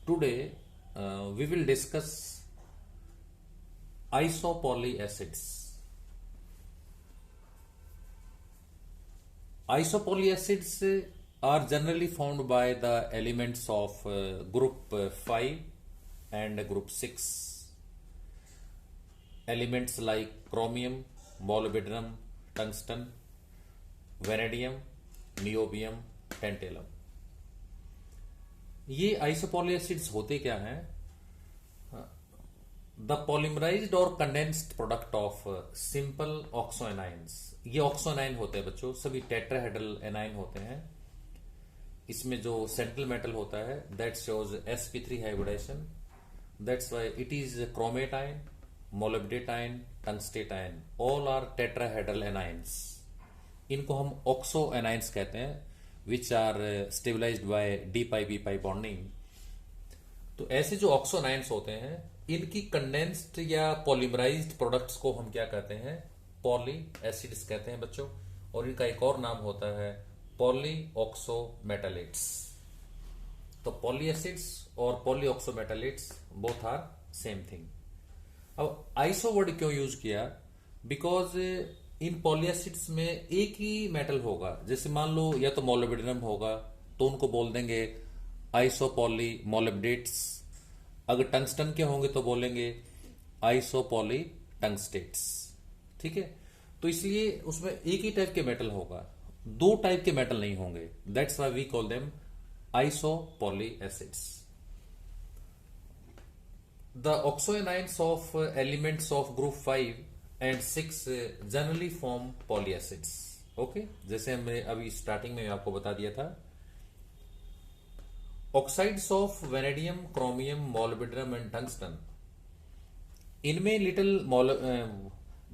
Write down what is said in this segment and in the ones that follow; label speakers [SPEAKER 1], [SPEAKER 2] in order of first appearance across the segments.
[SPEAKER 1] Today we will discuss isopolyacids. Isopolyacids are generally formed by the elements of group 5 and group 6. Elements like chromium, molybdenum, tungsten, vanadium, niobium, tantalum. ये आइसोपोलिएसिड्स होते क्या हैं? The पॉलीमराइज्ड और condensed product of simple oxo anions. ये oxo A9 होते हैं बच्चों, सभी टेट्राहेड्रल एनाइन होते हैं. इसमें जो सेंट्रल मेटल होता है that shows sp3 hybridisation. That's why it is chromate ion, molybdate ion, tungstate ion, all are tetrahedral anions. इनको हम ऑक्सो एनाइंस कहते हैं which are stabilized by d pi b pi bonding. तो ऐसे जो ऑक्सो एनाइंस होते हैं इनकी कंडेंस्ड या पॉलीमराइज्ड प्रोडक्ट्स को हम क्या कहते हैं? पॉली एसिड्स कहते हैं बच्चों. और इनका एक और नाम होता है पॉली ऑक्सो मेटालेट्स. तो पॉली एसिड्स और poly oxo metalates both are same thing. अब आइसो वर्ड क्यों यूज किया? बिकॉज इन पॉलीएसिड्स में एक ही मेटल होगा. जैसे मान लो या तो मोलिब्डेनम होगा तो उनको बोल देंगे आइसोपॉली मोलिब्डेट्स. अगर टंगस्टन के होंगे तो बोलेंगे आइसोपॉली टंगस्टेट्स. ठीक है, तो इसलिए उसमें एक ही टाइप के मेटल होगा, दो टाइप के मेटल नहीं होंगे. That's why we call them isopoly acids. The oxo anions of elements of group 5 and 6 generally form polyacids. Okay, जैसे हमने अभी स्टार्टिंग में आपको बता दिया था. Oxides of vanadium, chromium, molybdenum and tungsten, इनमें लिटिल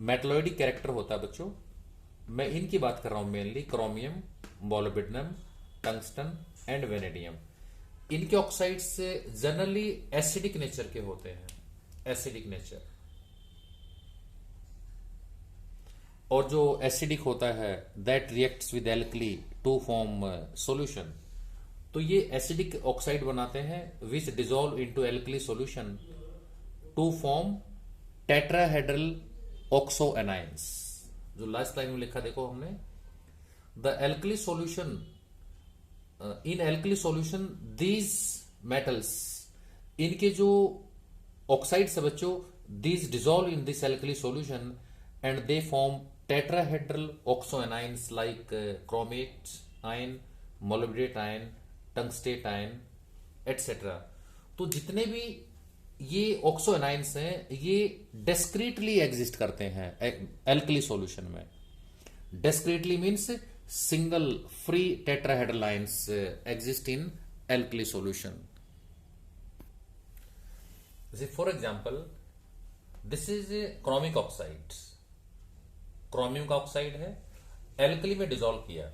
[SPEAKER 1] मेटलॉइडिक कैरेक्टर होता है बच्चों. मैं इनकी बात कर रहा हूं mainly. Chromium, molybdenum, tungsten and vanadium, इनके ऑक्साइड्स जनरली एसिडिक नेचर के होते हैं. Acidic nature. और जो एसिडिक होता है that reacts with alkali to form solution. तो ये एसिडिक ऑक्साइड बनाते हैं which dissolve into alkali solution to form tetrahedral oxo anions. जो लास्ट लाइन में लिखा देखो हमने, the alkali solution, in alkali solution these metals, इनके जो ऑक्साइड्स है बच्चों, these dissolve in this alkali solution and they form tetrahedral oxoanions like chromate ion, molybdate ion, tungstate ion, etc. तो जितने भी ये ऑक्सो एनाइंस हैं ये डिस्क्रीटली एग्जिस्ट करते हैं एल्कली सॉल्यूशन में. Discretely means single free tetrahedral ions exist in alkali solution. For example, this is chromic oxide. Chromium का ऑक्साइड है, एल्कली में डिसॉल्व किया,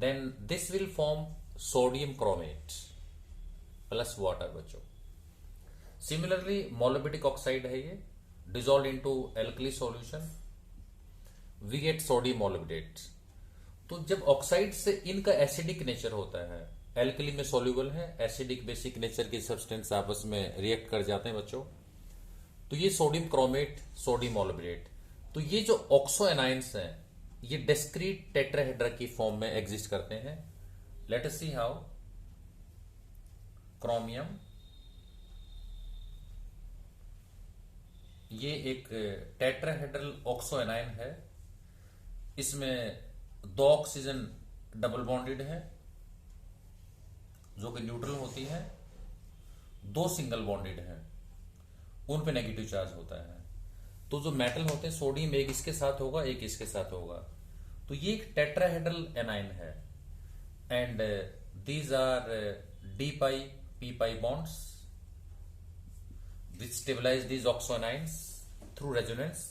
[SPEAKER 1] then this will form sodium chromate plus water बच्चों. Similarly molybdic oxide है, ये dissolve into alkali solution, we get sodium molybdate. तो जब oxide से इनका एसिडिक नेचर होता है, एल्कली में सॉल्युबल है, एसिडिक बेसिक नेचर के सब्सटेंस आपस में रिएक्ट कर जाते हैं बच्चों, तो ये सोडियम क्रोमेट, सोडियम मोलिब्डेट. तो ये जो ऑक्सो एनाइंस हैं ये डिस्क्रीट टेट्राहेड्रा की फॉर्म में एग्जिस्ट करते हैं. Let us see how. Chromium, ये एक टेट्राहेड्रल ऑक्सो एनाइन है. इसमें दो ऑक्सीजन डबल बॉन्डेड है जो कि न्यूट्रल होती है, दो सिंगल बॉन्डेड है उन पे नेगेटिव चार्ज होता है. तो जो मेटल होते हैं सोडियम एक इसके साथ होगा, एक इसके साथ होगा, तो ये एक टेट्राहेड्रल एनाइन है. And these are d pi p pi bonds which stabilize these oxo anions through resonance.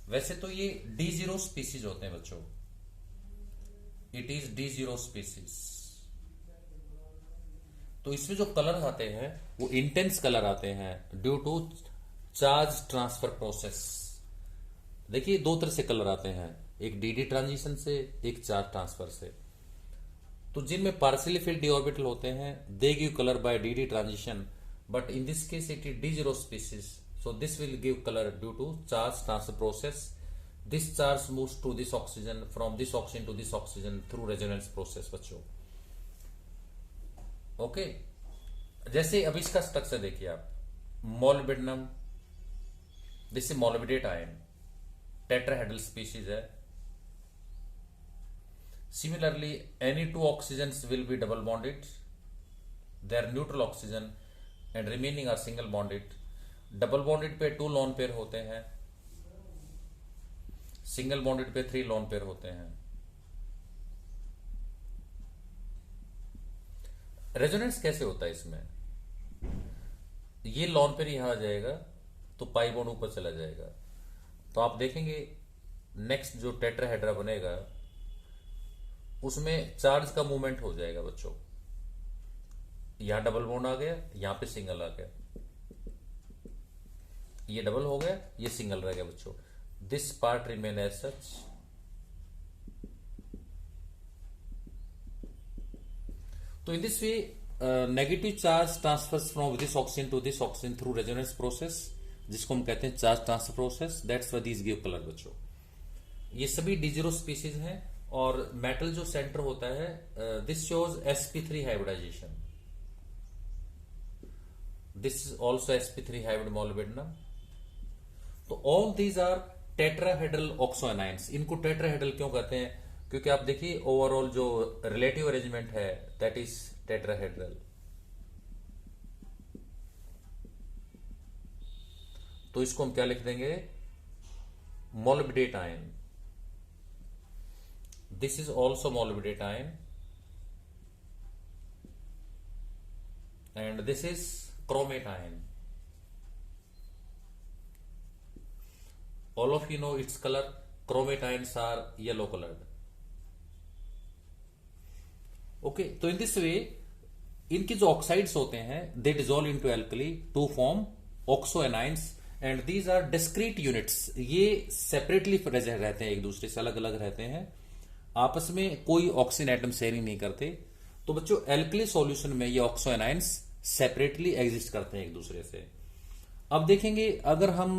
[SPEAKER 1] वैसे तो ये D0 स्पीसीज होते हैं बच्चों, इट इज D0 स्पीसीज. तो इसमें जो कलर आते हैं वो इंटेंस कलर आते हैं due to charge transfer process. देखिए दो तरह से कलर आते हैं, एक डीडी ट्रांजिशन से, एक चार्ज ट्रांसफर से. तो जिनमें पार्शियली फिल्ड डी ऑर्बिटल होते हैं they give colour by d d transition, but in this case it is d zero species, so this will give colour due to charge transfer process. This charge moves to this oxygen, from this oxygen to this oxygen through resonance process बच्चों. Okay जैसे अब इसका structure देखिए आप, molybdenum, this is molybdate ion, tetrahedral species है. Similarly, any two oxygens will be double bonded. They are neutral oxygen and remaining are single bonded. Double bonded पे 2 lone pair होते हैं, single bonded पे 3 lone pair होते हैं. Resonance कैसे होता है इसमें? ये लॉन पेयर यहां आ जाएगा तो पाई बॉन्ड ऊपर चला जाएगा. तो आप देखेंगे नेक्स्ट जो टेट्राहेड्रा बनेगा उसमें चार्ज का मूवमेंट हो जाएगा बच्चों. यहां डबल बॉन्ड आ गया, यहां पे सिंगल आ गया, ये डबल हो गया, ये सिंगल रह गया बच्चों. This part remain as such. तो in this way negative charge transfers from this oxygen to this oxygen through resonance process, जिसको हम कहते हैं charge transfer process. That's why these give colour बच्चों. ये सभी डी0 स्पीसीज हैं. और मेटल जो सेंटर होता है, this shows sp3 hybridization, this is also sp3 hybrid molybdenum. तो all these are tetrahedral oxoanions. इनको टेट्राहेड्रल क्यों कहते हैं? क्योंकि आप देखिए ओवरऑल जो रिलेटिव अरेंजमेंट है दैट इज टेट्राहेड्रल. तो इसको हम क्या लिख देंगे? Molybdate ion. This is also molybdate ion and this is chromate ion. All of you know its color. Chromate ions are yellow colored. Okay, तो in this way इनके जो ऑक्साइड्स होते हैं they dissolve into alkali to form oxoanions and these are discrete units. ये separately रहते हैं, एक दूसरे से अलग अलग रहते हैं, आपस में कोई ऑक्सीजन एटम शेयरिंग नहीं करते. तो बच्चों एल्कली सॉल्यूशन में ये ऑक्सोएनाइंस सेपरेटली एग्जिस्ट करते हैं एक दूसरे से. अब देखेंगे अगर हम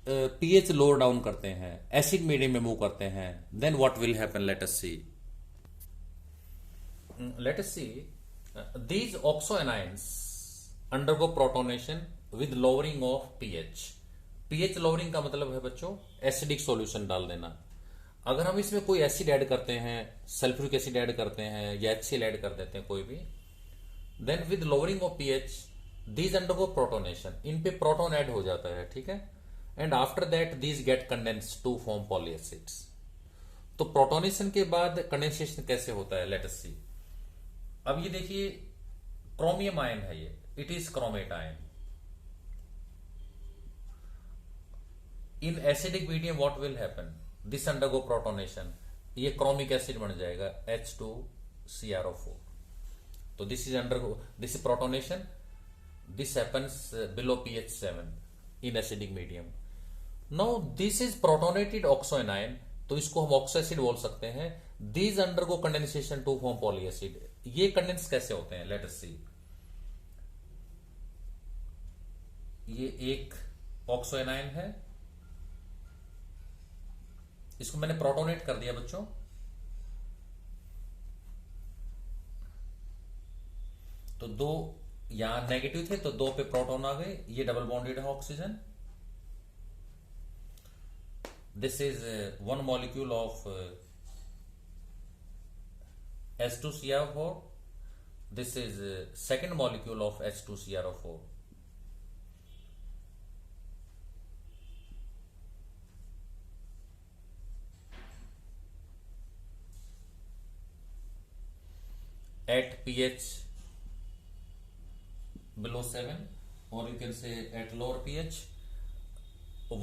[SPEAKER 1] पीएच लोअर डाउन करते हैं, एसिड मीडियम में मूव करते हैं, then what will happen? Let us see. These oxoanions undergo protonation with lowering of pH. PH lowering का मतलब है बच्चों एसिडिक सॉल्यूशन डाल देना. अगर हम इसमें कोई एसिड ऐड करते हैं, सल्फ्यूरिक एसिड ऐड करते हैं या HCl ऐड कर देते हैं कोई भी, then with lowering of pH these undergo protonation. इन पे प्रोटॉन ऐड हो जाता है, ठीक है. And after that these get condense to form polyacids. तो प्रोटोनेशन के बाद कंडेंसेशन कैसे होता है? Let us see. अब ये देखिए क्रोमियम आयन है, ये it is chromate ion. In acidic medium what will happen? This undergo protonation, ये क्रोमिक एसिड बन जाएगा H2CrO4. तो this is undergo, this is protonation, this happens below pH 7 in acidic medium. Now this is protonated oxoanion, तो इसको हम oxo acid बोल सकते हैं. These undergo condensation to form polyacid. ये कंडेंस कैसे होते हैं? Let us see. ये एक ऑक्सोएनाइन है, इसको मैंने प्रोटोनेट कर दिया बच्चों. तो दो यहां नेगेटिव थे तो 2 पे प्रोटॉन आ गए, ये डबल बॉन्डेड है oxygen. This is one molecule of H2CrO4. This is second molecule of H2CrO4. at pH below 7 or you can say at lower pH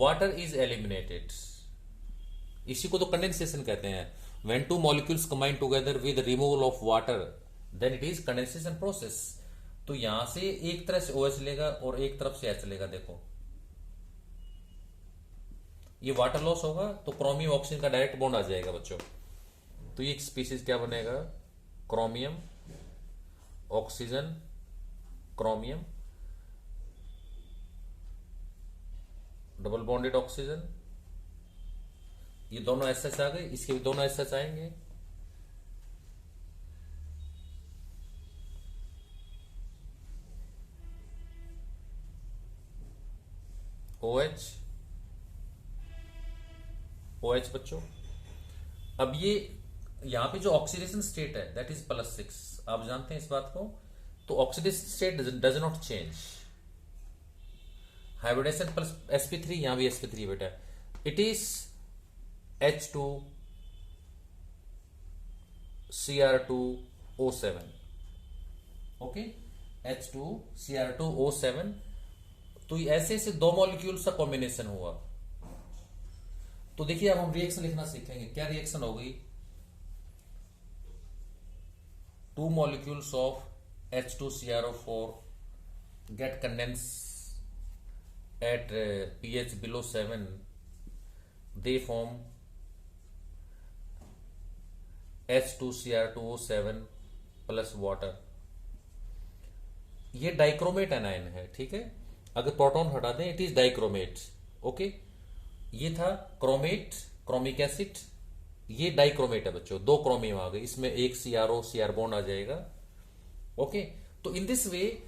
[SPEAKER 1] water is eliminated. इसी को तो कंडेंसेशन कहते हैं. when two molecules combine together with removal of water then it is condensation process. तो यहां से एक तरफ से OH लेगा और एक तरफ से H लेगा. देखो ये वाटर लॉस होगा तो क्रोमियम ऑक्सीजन का डायरेक्ट बॉन्ड आ जाएगा बच्चों. तो ये एक स्पीसीज क्या बनेगा? Chromium, oxygen, chromium, double bonded oxygen, ये दोनों एस एच आ गए, इसके भी दोनों एस एच आएंगे। ओ एच, ओ एच बच्चों। अब ये यहां पे जो ऑक्सीडेशन स्टेट है दैट इज +6, आप जानते हैं इस बात को। तो oxidation state does not change. Hybridization plus sp3, यहां भी sp3 बेटा, it is H2Cr2O7। Okay, H2Cr2O7। तो ये ऐसे ऐसे दो मॉलिक्यूल्स का कॉम्बिनेशन हुआ। तो देखिए अब हम रिएक्शन लिखना सीखेंगे। क्या रिएक्शन हो गई? 2 molecules of H2CrO4 get condensed at pH below 7. They form H2Cr2O7 plus water. ये डाइक्रोमेट एनायन है, ठीक है। अगर प्रोटॉन हटा दें इट इज डाइक्रोमेट। ओके, ये था क्रोमेट, क्रोमिक एसिड। ये डाइक्रोमेट है बच्चों, 2 क्रोमियम आ गए, इसमें एक CR बॉन्ड आ जाएगा। ओके, तो in this way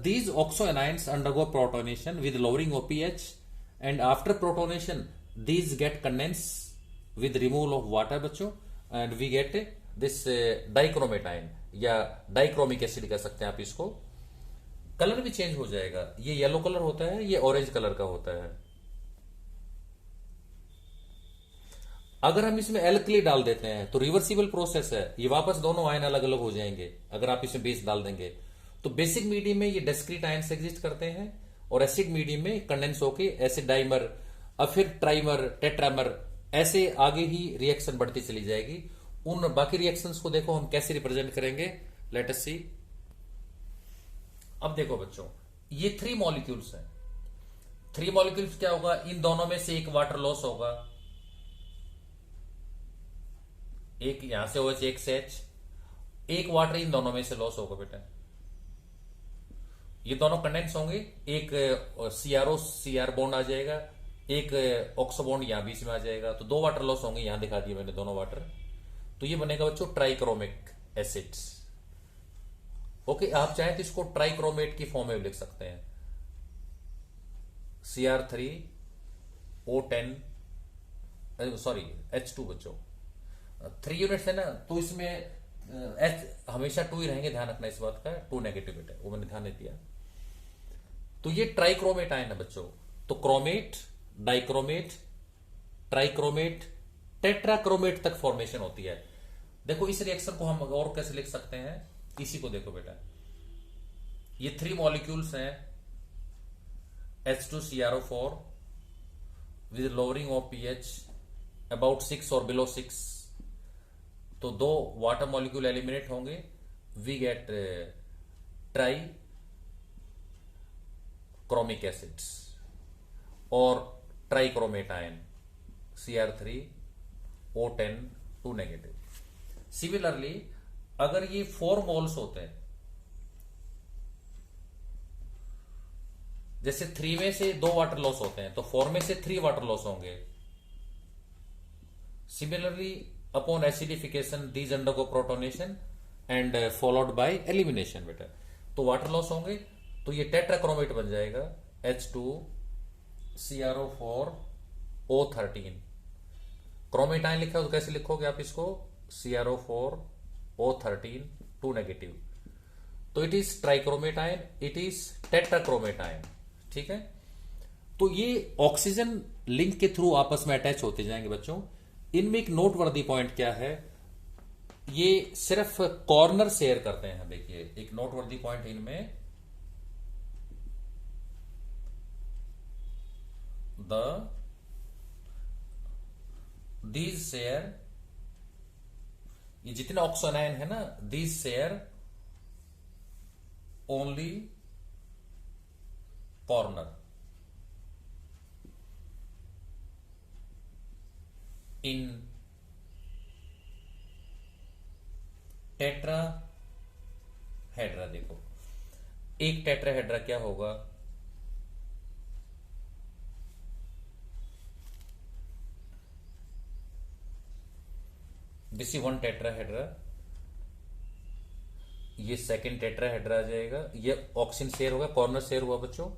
[SPEAKER 1] these oxoanions undergo protonation with lowering of pH, and after protonation these get condensed with removal of water बच्चों, and we get this dichromate ion या डाइक्रोमिक acid कह सकते हैं आप इसको। Colour भी चेंज हो जाएगा, ये येलो कलर होता है, ये ऑरेंज कलर का होता है। अगर हम इसमें एल्कली डाल देते हैं तो रिवर्सिबल प्रोसेस है, ये वापस दोनों आयन अलग अलग हो जाएंगे अगर आप इसमें बेस डाल देंगे। तो बेसिक मीडियम में ये डिस्क्रीट आयन्स एग्जिस्ट करते हैं, और एसिड मीडियम में कंडेंस होके एसिड डाइमर, अब फिर ट्राइमर, टेट्रामर, ऐसे आगे ही रिएक्शन बढ़ती चली जाएगी। उन बाकी रिएक्शंस को देखो हम कैसे रिप्रेजेंट करेंगे, लेट अस सी। अब देखो बच्चों, ये 3 मॉलिक्यूल्स हैं। 3 मॉलिक्यूल्स क्या होगा, इन दोनों में से एक वाटर लॉस होगा, एक यहां से OH, एक से H, एक वाटर इन दोनों में से लॉस होगा बेटा। ये दोनों कंडेंस होंगे, एक CR बॉन्ड आ जाएगा, एक ऑक्सो बॉन्ड यहां बीच में आ जाएगा, तो 2 वाटर लॉस होंगे, यहां दिखा दिए मैंने दोनों वाटर। तो ये बनेगा बच्चों ट्राइक्रोमिक एसिड्स। ओके, आप चाहें तो इसको ट्राइक्रोमेट की फॉर्म में लिख सकते हैं, Cr3O10, सॉरी H2 बच्चों, 3 यूनिट्स है ना, तो इसमें H हमेशा 2 ही रहेंगे, ध्यान रखना इस बात का, 2 नेगेटिव है, वो मैंने ध्यान नहीं दिया। तो ये ट्राइक्रोमेट आयन है बच्चों। तो क्रोमेट, डाइक्रोमेट, ट्राइक्रोमेट, टेट्राक्रोमेट तक फॉर्मेशन होती है। देखो इस रिएक्शन को हम और कैसे लिख सकते हैं, इसी को देखो बेटा, ये 3 मॉलिक्यूल्स हैं H2CrO4 with lowering of pH about 6 और बिलो 6, तो 2 वाटर मॉलिक्यूल एलिमिनेट होंगे, we get tri chromic acids और trichromate ion Cr3O10 2 negative. Similarly अगर ये 4 मोल्स होते हैं, जैसे 3 में से 2 वाटर लॉस होते हैं, तो 4 में से 3 वाटर लॉस होंगे। Similarly upon acidification these undergo protonation and followed by elimination बेटा, तो वाटर लॉस होंगे, तो ये टेट्राक्रोमेट बन जाएगा H2CrO4O13। क्रोमेट आयन लिखा है तो कैसे लिखोगे आप इसको, CrO4O13 2 नेगेटिव। तो it is trichromate ion, it is tetrachromate ion, ठीक है। तो ये ऑक्सीजन लिंक के थ्रू आपस में अटैच होते जाएंगे बच्चों। इनमें एक नोटवर्दी पॉइंट क्या है, ये सिर्फ कॉर्नर शेयर करते हैं। देखिए एक नोटवर्दी पॉइंट इनमें, दीज शेयर, ये जितने ऑक्सोनाइन है ना, these share only corner in tetrahedra, देखो एक टेट्राहेड्रा क्या होगा, दिस इज वन टेट्राहेड्रा, ये सेकंड टेट्राहेड्रा आ जाएगा, ये ऑक्सीजन शेयर होगा, कॉर्नर शेयर हुआ बच्चों,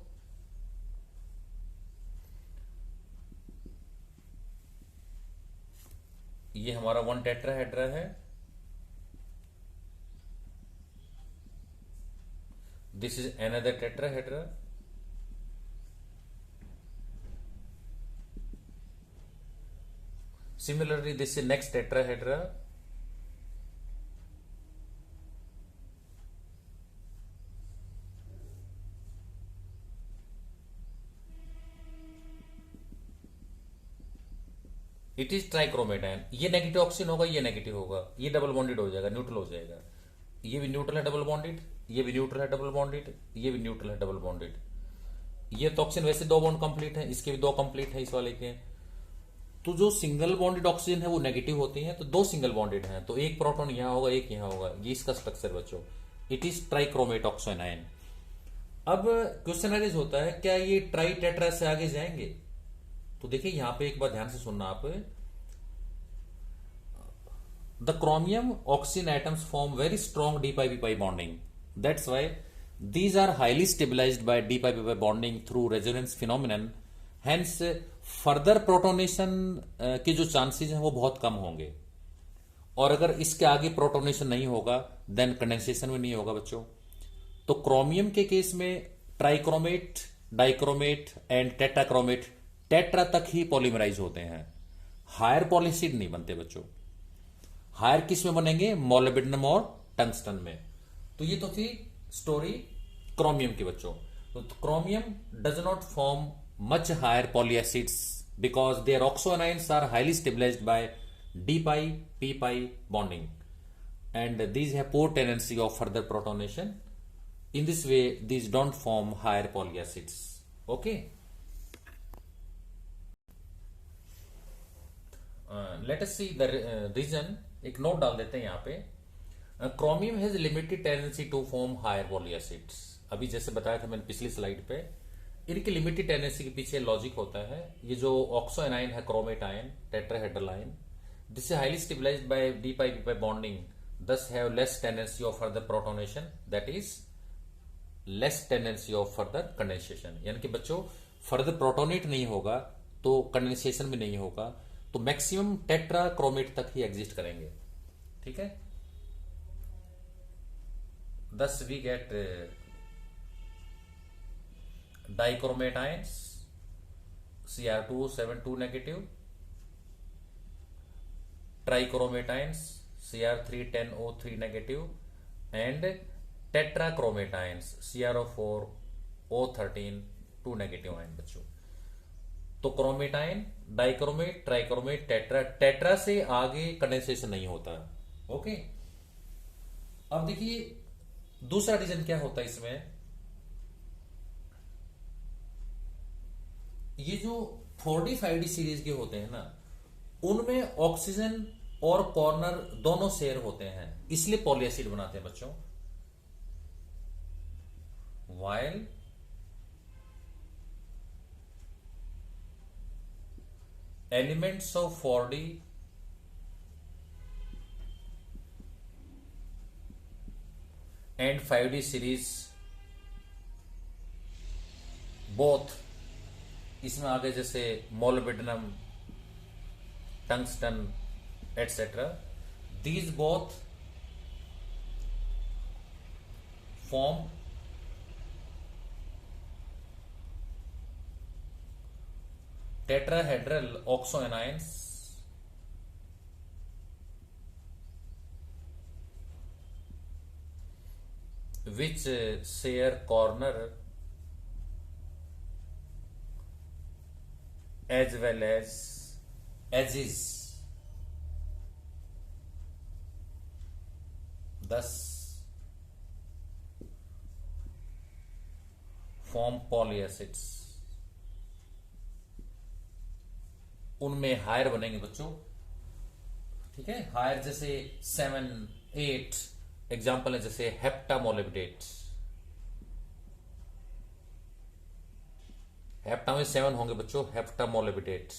[SPEAKER 1] ये हमारा वन टेट्राहेड्रा है, this is another tetrahedra, similarly this is next tetrahedra, it is trichromate ion, ये नेगेटिव ऑक्सीजन होगा, ये नेगेटिव होगा, ये डबल बॉन्डेड हो जाएगा, न्यूट्रल हो जाएगा, ये भी न्यूट्रल है डबल बॉन्डेड, ये भी न्यूट्रल है डबल बॉन्डेड, ये भी न्यूट्रल है डबल बॉन्डेड, ये तो ऑक्सीजन वैसे दो बॉन्ड कंप्लीट है, इसके भी दो कंप्लीट है इस वाले के, तो जो सिंगल बॉन्डेड ऑक्सीजन है वो नेगेटिव होती है, तो दो सिंगल बॉन्डेड हैं, तो एक प्रोटॉन यहां होगा एक यहां होगा, ये इसका स्ट्रक्चर बच्चों, इट इज ट्राइक्रोमेट ऑक्सोनाइन। अब क्वेश्चन एज होता है क्या ये ट्राई टेट्रा से आगे जाएंगे, तो देखिए यहां पे एक बार ध्यान से सुनना आप, the chromium oxygen atoms form very strong d pi b pi bonding, that's why these are highly stabilized by d pi b pi bonding through resonance phenomenon, hence further protonation के जो चांसेस हैं वो बहुत कम होंगे, और अगर इसके आगे प्रोटोनेशन नहीं होगा देन कंडेंसेशन में नहीं होगा बच्चों। तो क्रोमियम के केस में ट्राइक्रोमेट, डाइक्रोमेट एंड टेट्राक्रोमेट टेट्रा तक ही पॉलीमराइज होते हैं, हायर पॉलीसिड नहीं बनते बच्चों, हायर किस में बनेंगे, मोलिब्डेनम और टंगस्टन में। तो ये तो थी स्टोरी क्रोमियम की बच्चों। तो chromium does not form much higher polyacids because their oxoanions are highly stabilized by d pi p pi bonding, and these have poor tendency of further protonation. In this way these don't form higher polyacids. Okay, let us see the reason, एक note डाल देते हैं यहाँ पे, chromium has limited tendency to form higher polyacids, अभी जैसे बताया था मैंने पिछली स्लाइड पे, इनकी लिमिटेड टेंडेंसी के पीछे लॉजिक होता है, ये जो ऑक्सो एनाइन है chromate ion tetrahedral ion, this is highly stabilized by d pi p pi bonding, thus have less tendency of further protonation, that is less tendency of further condensation, यानी कि बच्चों further protonate नहीं होगा तो condensation भी नहीं होगा, तो मैक्सिमम टेट्रा क्रोमेट तक ही एग्जिस्ट करेंगे, ठीक है। thus we get dichromate ions Cr2O7 2 negative, trichromate ions Cr310O3 negative, and tetrachromate ions CrO4O13 2 negative ion बच्चों। तो chromate ion, dichromate, trichromate, tetra, tetra से आगे कंडेंसेशन नहीं होता। ओके, अब देखिए दूसरा रीजन क्या होता है इसमें, ये जो 4D 5D सीरीज के होते हैं ना, उनमें ऑक्सीजन और कॉर्नर दोनों शेयर होते हैं, इसलिए पॉलीएसिड बनाते हैं बच्चों। While elements of 4D and 5D series both, इसमें आगे जैसे molybdenum, tungsten etcetera, these both form tetrahedral oxoanions which share corner as well as edges, thus form polyacids। उनमें हायर बनेंगे बच्चों, ठीक है, हायर जैसे 7, 8 एग्जाम्पल है जैसे हेप्टामोलिबिडेट, हेप्टा में 7 होंगे बच्चों, हेप्टामोलिबिडेट।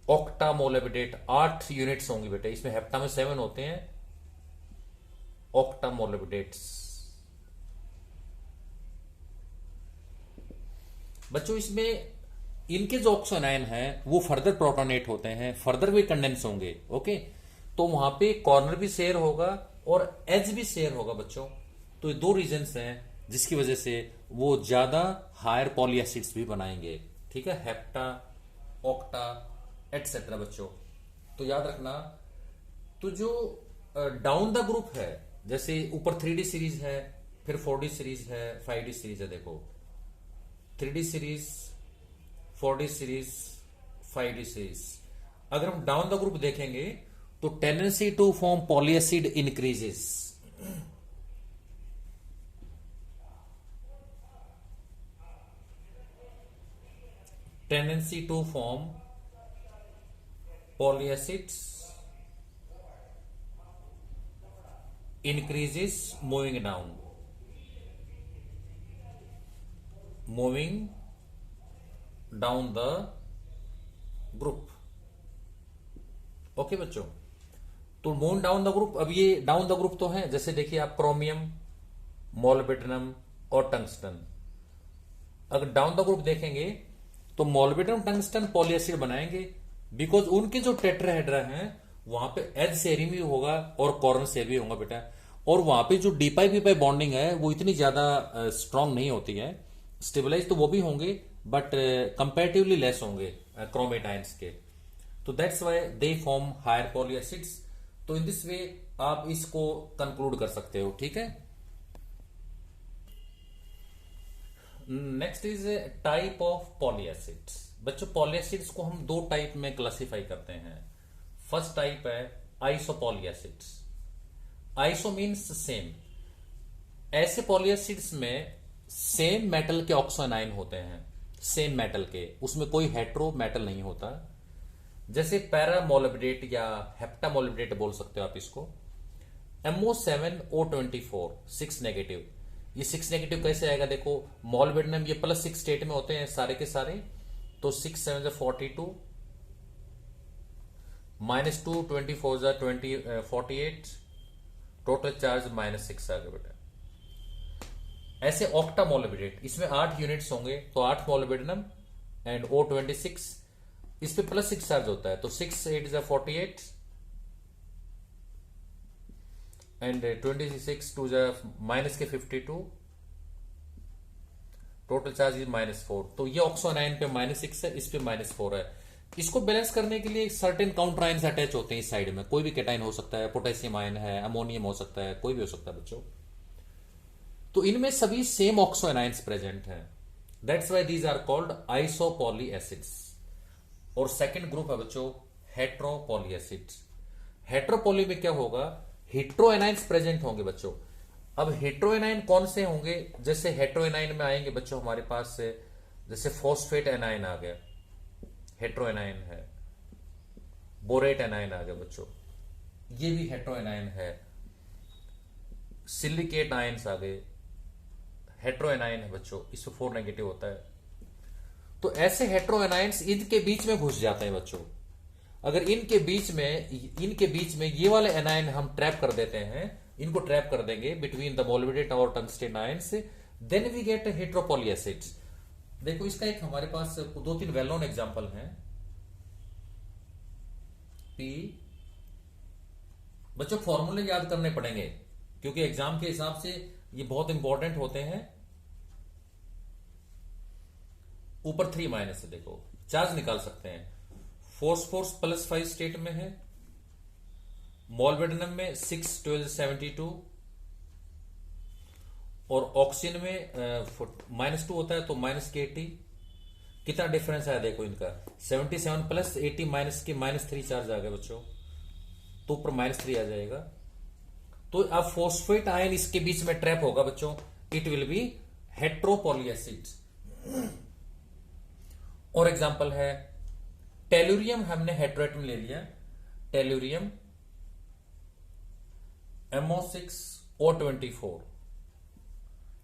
[SPEAKER 1] ऑक्टामोलिबिडेट 8 यूनिट्स होंगी बेटे, इसमें हेप्टा में 7 होते हैं, ऑक्टामोलिबिडेट्स। बच्चों इसमें इनके जो ऑक्सो आयन है वो फर्दर प्रोटोनेट होते हैं, फर्दर भी कंडेंस होंगे। ओके, तो वहां पे कॉर्नर भी शेयर होगा और एज भी शेयर होगा बच्चों। तो ये दो रीजंस हैं जिसकी वजह से वो ज्यादा हायर पॉली एसिड्स भी बनाएंगे। ठीक है, हेप्टा, ऑक्टा एटसेट्रा बच्चों। तो याद रखना, तो जो डाउन द ग्रुप है, जैसे ऊपर 3D सीरीज है, फिर 4D सीरीज है, 5D सीरीज है। देखो 3D series, 4D series, 5D series. अगर हम डाउन द ग्रुप देखेंगे तो tendency to form polyacid increases. Tendency to form polyacids increases moving down, moving down the group। Okay बच्चों, तो मूव डाउन द ग्रुप। अब ये डाउन द ग्रुप तो है, जैसे देखिए आप क्रोमियम, मोलिब्डेनम और टंगस्टन। अगर डाउन द ग्रुप देखेंगे तो मोलिब्डेनम, टंगस्टन पॉलीएसिड बनाएंगे, बिकॉज उनके जो टेट्राहेड्रा हैं वहां पे एज शेयरिंग भी होगा और कॉर्नर शेयर भी होगा बेटा। और वहां पे जो डीपाई बीपाई बॉन्डिंग है वो इतनी ज्यादा स्ट्रांग नहीं होती है। स्टेबलाइज तो वो भी होंगे बट कंपैरेटिवली लेस होंगे क्रोमेट आयंस के। तो that's why they form higher poly acids. तो इन दिस वे आप इसको कंक्लूड कर सकते हो। ठीक है, next is type of poly acids. बच्चों पॉलीएसिड्स को हम दो टाइप में क्लासिफाई करते हैं। फर्स्ट टाइप है आइसोपॉली एसिड्स। Iso means same. ऐसे पॉलीएसिड्स में सेम मेटल के ऑक्सो आयन होते हैं, सेम मेटल के, उसमें कोई हेट्रो मेटल नहीं होता। जैसे पैरामोलिब्डेट या हेप्टामोलिब्डेट बोल सकते हो आप इसको। MO7O24 6 negative. ये 6 नेगेटिव कैसे आएगा? देखो मोलिब्डेनम ये +6 स्टेट में होते हैं सारे के सारे, तो 6 7 42, -2 24 48, टोटल चार्ज -6 आ गया बेटा। ऐसे ऑक्टामोलिब्डेट, इसमें 8 यूनिट्स होंगे, तो 8 मोलिब्डेनम एंड O26, इस पे +6 चार्ज होता है, तो 6 8 48 एंड 26 2 -52, टोटल चार्ज इज -4। तो ये ऑक्सो आयन पे -6 है, इस पे -4 है। इसको बैलेंस करने के लिए सर्टेन काउंटर आयन्स अटैच होते हैं इस साइड में। कोई भी कैटाइन हो सकता है, पोटेशियम आयन है, अमोनियम हो सकता है, कोई भी हो सकता है बच्चों। तो इनमें सभी सेम ऑक्सो आयन्स प्रेजेंट हैं। That's why these are called isopoly acids. और सेकेंड ग्रुप है बच्चों हेट्रोपॉली एसिड्स। हेट्रोपॉली में क्या होगा? हेट्रो एनाइन्स प्रेजेंट होंगे बच्चों। अब हेट्रो एनाइन कौन से होंगे? जैसे हेट्रो एनाइन में आएंगे बच्चों हमारे पास से, जैसे फॉस्फेट एनाइन आ गया, हेट्रो एनाइन है। बोरेट एनाइन आ गया बच्चों, ये भी हेट्रो एनाइन है। सिलिकेट आयंस आ गए, हेट्रो एनाइन है बच्चों, इसमें 4 नेगेटिव होता है। तो ऐसे हेट्रो एनाइन्स इनके बीच में घुस जाते हैं बच्चों। अगर इनके बीच में ये वाले एनाइन हम ट्रैप कर देते हैं, इनको ट्रैप कर देंगे बिटवीन द मोलिब्डेट और tungsten ions, then we get heteropoly acids. देखो इसका एक हमारे पास 2-3 वेल नोन एग्जांपल हैं। पी, बच्चों फॉर्मूले याद करने पड़ेंगे क्योंकि एग्जाम के हिसाब से ये बहुत इंपॉर्टेंट होते हैं। ऊपर 3- से देखो चार्ज निकाल सकते हैं। फोर्स +5 स्टेट में है, मोलिब्डेनम में 6 12 72, और ऑक्सीजन में -2 होता है तो -80। कितना डिफरेंस आया देखो इनका, 77 + 80 -3 चार्ज आ गया बच्चों, तो ऊपर -3 आ जाएगा। तो अब फॉस्फेट आयन इसके बीच में ट्रैप होगा बच्चों, इट विल बी हेट्रोपॉली एसिड्स। और एग्जांपल है टेलुरियम हमने हेट्रोएटम ले लिया, टेलुरियम MO6O24,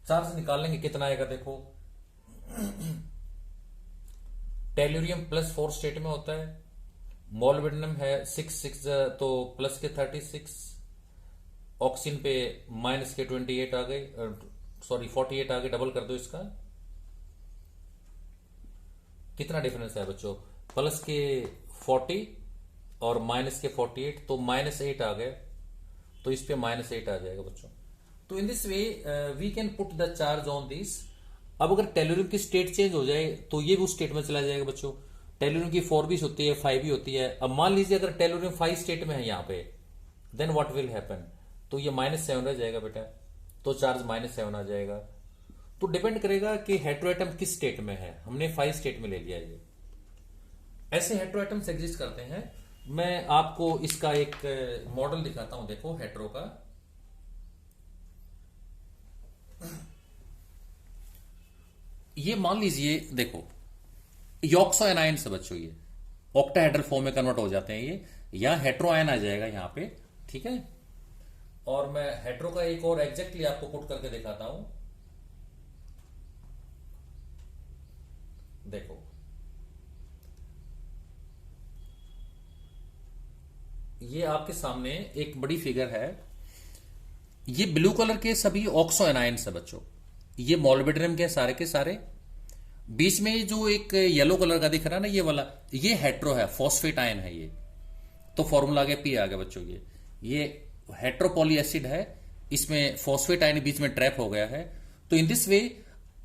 [SPEAKER 1] चार्ज निकाल लेंगे कितना आएगा देखो। टेलुरियम +4 स्टेट में होता है, मोलिब्डेनम है 6 तो प्लस के 36, ऑक्सीजन पे माइनस के 28 आ गए, सॉरी 48 आ गए, डबल कर दो इसका। कितना डिफरेंस है बच्चों, प्लस के 40 और माइनस के 48, तो -8 आ गए, तो इस पे -8 आ जाएगा बच्चों। तो in this way we can put the charge on this. अब अगर टेलुरियम की स्टेट चेंज हो जाए तो ये भी उस स्टेट में चला जाएगा बच्चों। टेलुरियम की 4 भी होती है, 5 भी होती है। अब मान लीजिए अगर टेलुरियम 5 स्टेट में है यहाँ पे, देन व्हाट विल हैपन, तो ये -7 रह जाएगा बेटा, तो चार्ज -7 आ जाएगा। तो डिपेंड करेगा कि हेट्रोएटम किस स्टेट में है, हमने 5 स्टेट में ले लिया ये। ऐसे हेट्रोएटम्स एग्जिस्ट करते हैं। मैं आपको इसका एक मॉडल दिखाता हूं, देखो हेट्रो का। ये मान लीजिए देखो, ये ऑक्सो एनायंस है बच्चों, ये ऑक्टाहेड्रल फॉर्म में कन्वर्ट हो जाते हैं ये, या हेट्रो आयन आ जाएगा यहां पे, ठीक है। और मैं हेट्रो का एक और एग्जैक्टली आपको पुट करके दिखाता हूं, देखो ये आपके सामने एक बड़ी फिगर है। ये ब्लू कलर के सभी ऑक्सो एनायंस है बच्चों, ये मोलिब्डेनम के सारे के सारे। बीच में जो एक येलो कलर का दिख रहा है ना, ये वाला, ये हेट्रो है, फॉस्फेट आयन है ये। तो फॉर्मूला आ गया P आ गया बच्चों, ये हेट्रोपॉली एसिड है, इसमें फॉस्फेट आयन बीच में ट्रैप हो गया है। तो in this way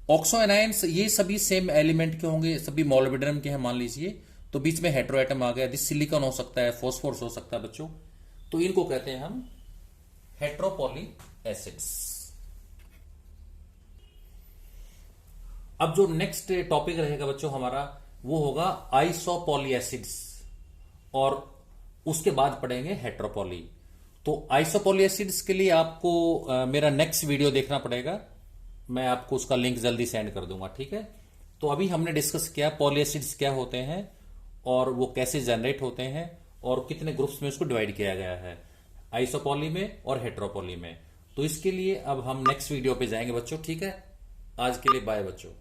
[SPEAKER 1] oxo anions ये सभी सेम एलिमेंट के होंगे, सभी मोलिब्डेनम के हैं मान लीजिए, तो बीच में हेट्रो एटम आ गया। दिस सिलिकॉन हो सकता है, फॉस्फोरस हो सकता है बच्चों, तो इनको कहते हैं हम हेट्रोपॉली एसिड्स। अब जो नेक्स्ट टॉपिक रहेगा बच्चों हमारा, वो होगा आइसोपॉली एसिड्स, और उसके बाद पढ़ेंगे हेट्रोपॉली। तो आइसोपॉली एसिड्स के लिए आपको मेरा नेक्स्ट वीडियो देखना पड़ेगा, मैं आपको उसका लिंक जल्दी सेंड कर दूंगा, ठीक है। तो अभी हमने डिस्कस किया पॉली एसिड्स क्या होते हैं और वो कैसे जनरेट होते हैं और कितने ग्रुप्स में उसको डिवाइड किया गया है, आइसोपॉली में और हेट्रोपॉली में। तो इसके लिए अब हम नेक्स्ट वीडियो पे जाएंगे बच्चों, ठीक है। आज के लिए बाय बच्चों।